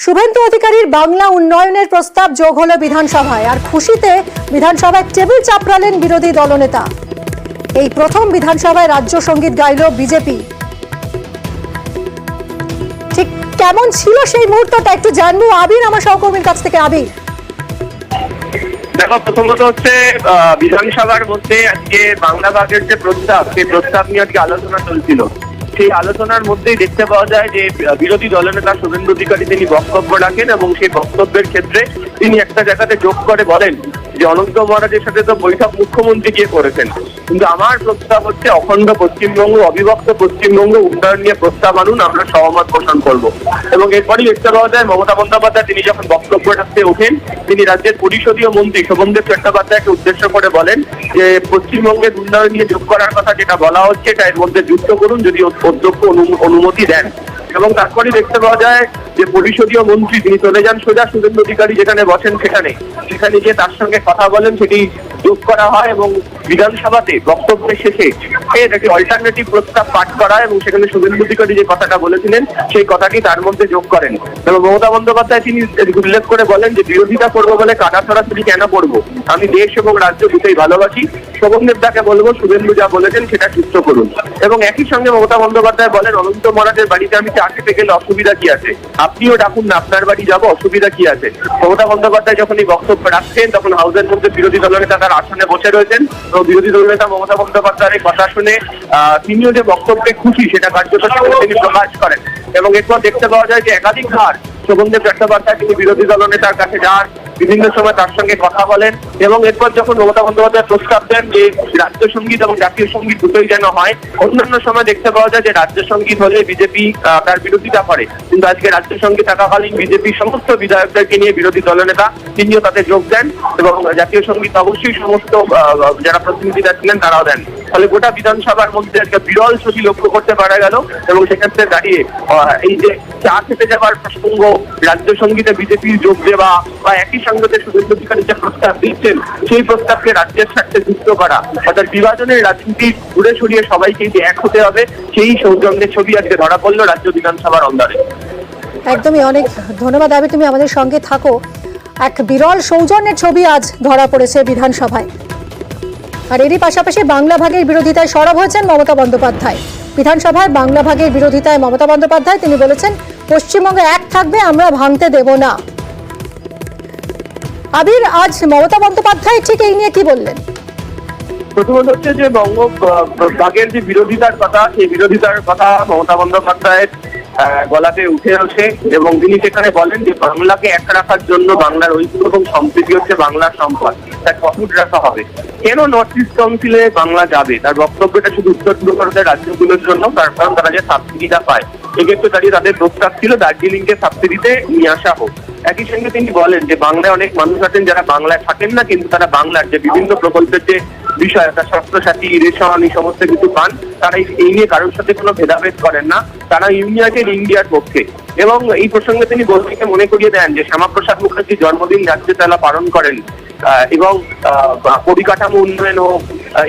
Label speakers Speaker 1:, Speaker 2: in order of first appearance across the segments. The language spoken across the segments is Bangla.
Speaker 1: শুভেন্দু অধিকারীর বাংলা উন্নয়নের প্রস্তাব যোগ হলো বিধানসভায়, আর খুশিতে বিধানসভায় টেবিল চাপড়ালেন বিরোধী দলনেতা। এই প্রথম বিধানসভায় রাজ্য সঙ্গীত গাইল বিজেপি। ঠিক কেমন ছিল সেই মুহূর্তটা একটু জানবো আবির আমার সহকর্মীর কাছ থেকে। আবির,
Speaker 2: দেখো, প্রথমত হচ্ছে বিধানসভার মধ্যে আজকে বাংলা ভাগের যে প্রস্তাব, সেই প্রস্তাব নিয়ে আজকে আলোচনা চলছিল। সেই আলোচনার মধ্যেই দেখতে পাওয়া যায় যে বিরোধী দলনেতা শুভেন্দু অধিকারী তিনি বক্তব্য রাখেন এবং সেই বক্তব্যের ক্ষেত্রে তিনি একটা জায়গাতে যোগ করে বলেন যে অনন্ত মহারাজের সাথে তো বৈঠক মুখ্যমন্ত্রী গিয়ে করেছেন, কিন্তু আমার প্রস্তাব হচ্ছে অখণ্ড পশ্চিমবঙ্গ, অবিভক্ত পশ্চিমবঙ্গ উন্নয়ন নিয়ে প্রস্তাব আনুন, আমরা সহমত পোষণ করবো। এবং এরপরই দেখতে পাওয়া যায় মমতা বন্দ্যোপাধ্যায় তিনি যখন বক্তব্য রাখতে ওঠেন, তিনি রাজ্যের পরিষদীয় মন্ত্রী শোভনদেব চট্টোপাধ্যায়কে উদ্দেশ্য করে বলেন যে পশ্চিমবঙ্গের উন্নয়ন নিয়ে যোগ করার কথা যেটা বলা হচ্ছে এটা এর মধ্যে যুক্ত করুন যদি অধ্যক্ষ অনুমতি দেন। এবং তারপরে দেখতে পাওয়া যায় যে পরিষদীয় মন্ত্রী তিনি চলে যান সোজা শুভেন্দু অধিকারী যেখানে বসেন সেখানে গিয়ে তার সঙ্গে কথা বলেন, সেটি যোগ করা হয় এবং বিধানসভাতে বক্তব্যের শেষে একটি অল্টারনেটিভ প্রস্তাব পাঠ করা এবং সেখানে শুভেন্দু অধিকারী যে কথাটা বলেছিলেন সেই কথাটি তার মধ্যে যোগ করেন। এবং মমতা বন্দ্যোপাধ্যায় তিনি উল্লেখ করে বলেন যে বিরোধিতা করবো বলে কাটা ছড়াছড়ি কেন করবো, আমি দেশ এবং রাজ্য দুটোই ভালোবাসি, শোভনদেব দাকে বলবো শুভেন্দু যা বলেছেন সেটা যুক্ত করুন। এবং একই সঙ্গে মমতা বন্দ্যোপাধ্যায় বলেন অনন্ত মহারাজের বাড়িতে আমি চা খেতে গেলে অসুবিধা কি আছে, আপনিও ডাকুন না, আপনার বাড়ি যাবো, অসুবিধা কি আছে। মমতা বন্দ্যোপাধ্যায় যখন এই বক্তব্য রাখছেন তখন হাউসের মধ্যে বিরোধী দলনেতা তার আসনে বসে রয়েছেন এবং বিরোধী দলনেতা মমতা বন্দ্যোপাধ্যায়ের কথা শুনে তিনিও যে বক্তব্যে খুশি সেটা কার্যত তিনি প্রকাশ করেন। এবং এরপর দেখতে পাওয়া যায় যে একাধিকবার শোভনদেব চট্টোপাধ্যায় তিনি বিরোধী দলনেতার কাছে যান, বিভিন্ন সময় তার সঙ্গে কথা বলেন এবং এরপর যখন মমতা বন্দ্যোপাধ্যায় প্রস্তাব দেন যে রাজ্য সঙ্গীত এবং জাতীয় সঙ্গীত দুটোই যেন হয়, অন্যান্য সময় দেখতে পাওয়া যায় যে রাজ্য সঙ্গীত হলে বিজেপি তার বিরোধিতা করে, কিন্তু আজকে রাজ্য সঙ্গীত থাকাকালীন বিজেপির সমস্ত বিধায়কদেরকে নিয়ে বিরোধী দলনেতা তিনিও তাতে যোগ দেন এবং জাতীয় সঙ্গীত অবশ্যই সমস্ত যারা প্রতিনিধিরা ছিলেন তারাও দেন। ফলে গোটা বিধানসভার মধ্যে একটা বিরল ছবি লক্ষ্য করতে পারা গেল এবং সেক্ষেত্রে দাঁড়িয়ে এই যে চা খেতে যাওয়ার প্রসঙ্গ, রাজ্য সঙ্গীতে বিজেপির যোগ দেওয়া বা একই সঙ্গে শুভেন্দু অধিকারী যে প্রস্তাব দিচ্ছেন সেই প্রস্তাবকে রাজ্যের স্বার্থে যুক্ত করা, অর্থাৎ বিভাজনের রাজনীতি ঘুরে সরিয়ে সবাইকে যে এক হতে হবে সেই সৌজন্যের ছবি আজকে ধরা পড়লো রাজ্য বিধানসভার অন্দরে।
Speaker 1: একদমই, অনেক ধন্যবাদ আবির, তুমি আমাদের সঙ্গে থাকো। এক বিরল সৌজন্যের ছবি আজ ধরা পড়েছে বিধানসভায়। আর এরই পাশাপাশি বাংলা ভাগের বিরোধিতায় সরব হয়েছেন মমতা বন্দ্যোপাধ্যায়। বিধানসভায় বাংলা ভাগের বিরোধিতায় মমতা বন্দ্যোপাধ্যায় তিনি বলেছেন পশ্চিমবঙ্গ এক থাকবে, আমরা ভাঙতে দেব না। আবির, আজ মমতা বন্দ্যোপাধ্যায় ঠিক এই নিয়ে কি বললেন?
Speaker 2: প্রথমত হচ্ছে যে বঙ্গ ভাগের যে বিরোধিতার কথা, সেই বিরোধিতার কথা মমতা বন্দ্যোপাধ্যায়ের গলাতে উঠে আসে এবং তিনি সেখানে বলেন যে বাংলাকে এক রাখার জন্য বাংলার ঐক্য এবং সম্প্রীতি হচ্ছে বাংলার সম্পদ, তার কঠোর রাখা হবে। কেন নর্থ ইস্ট কাউন্সিলে বাংলা যাবে, তার বক্তব্যটা শুধু উত্তর পূর্ব ভারতের রাজ্যগুলোর জন্য, তার কারণ তারা যে সাবসিডিটা পায় এক্ষেত্রে দাঁড়িয়ে তাদের প্রস্তাব ছিল দার্জিলিংকে সাবসিডিতে নিয়ে আসা হোক। একই সঙ্গে তিনি বলেন যে বাংলায় অনেক মানুষ আছেন যারা বাংলায় থাকেন না, কিন্তু তারা বাংলার যে বিভিন্ন প্রকল্পের যে বিষয়, তার স্বাস্থ্যসাথী, রেশন, এই সমস্ত কিছু পান, তারা এই নিয়ে কারোর সাথে কোনো ভেদাভেদ করেন না, তারা ইউনাইটেড ইন্ডিয়ার পক্ষে। এবং এই প্রসঙ্গে তিনি বলতে মনে করিয়ে দেন যে শ্যামাপ্রসাদ মুখার্জির জন্মদিন রাজ্যে তারা পালন করেন এবং পরিকাঠামো উন্নয়ন হোক,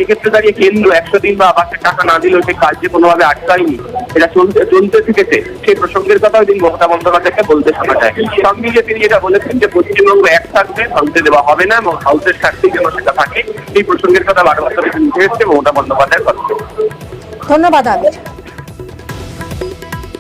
Speaker 2: এক্ষেত্রে দাঁড়িয়ে কেন্দ্র 100 দিন বা আবাসের টাকা না দিলেও সেই কাজ যে কোনোভাবে আটকায়নি, এটা চলতে থেকেছে, সেই প্রসঙ্গের কথাও তিনি মমতা বন্দ্যোপাধ্যায়কে বলতে শোনা যায়। সব মিলিয়ে তিনি যেটা বলেছেন যে পশ্চিমবঙ্গ এক থাকবে, ভাঙতে দেওয়া হবে না এবং হাউসের স্বার্থে যেন সেটা থাকে, এই প্রসঙ্গের কথা বারবার উঠে এসেছে মমতা বন্দ্যোপাধ্যায়ের কথা।
Speaker 1: ধন্যবাদ আবির।